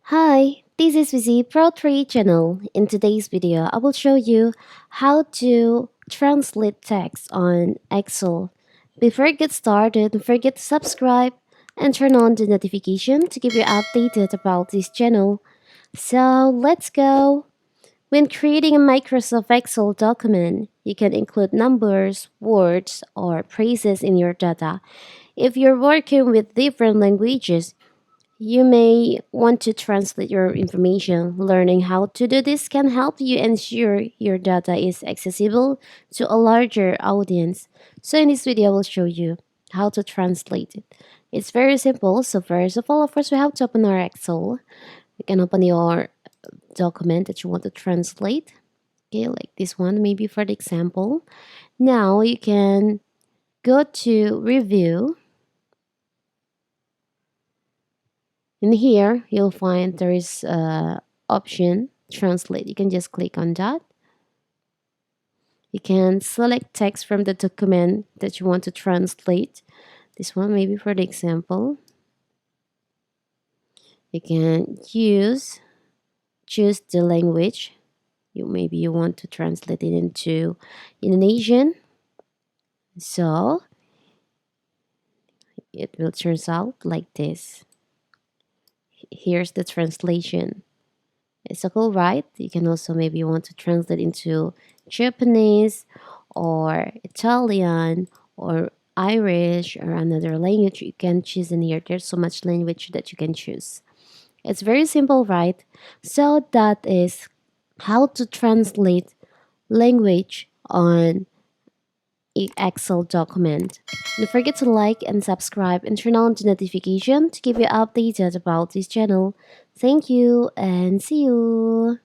Hi, this is Vizi Pro 3 channel. In today's video, I will show you how to translate text on Excel. Before I get started, don't forget to subscribe and turn on the notification to keep you updated about this channel. So let's go. When creating a Microsoft Excel document, you can include numbers, words, or phrases in your data. If you're working with different languages, you may want to translate your information. Learning how to do this can help you ensure your data is accessible to a larger audience. So in this video, I will show you how to translate it. It's very simple. So first of all, of course, we have to open our Excel. You can open your document that you want to translate. Okay, like this one, maybe for the example. Now you can go to review. In here, you'll find there is a option translate. You can just click on that. You can select text from the document that you want to translate. This one maybe for the example. You can choose the language. Maybe you want to translate it into Indonesian. So it will turn out like this. Here's the translation. It's all right. You can also maybe want to translate into Japanese or Italian or Irish or another language you can choose in here. There's so much language that you can choose. It's very simple, right? So that is how to translate language on Excel document. Don't forget to like and subscribe and turn on the notification to keep you updated about this channel. Thank you and see you.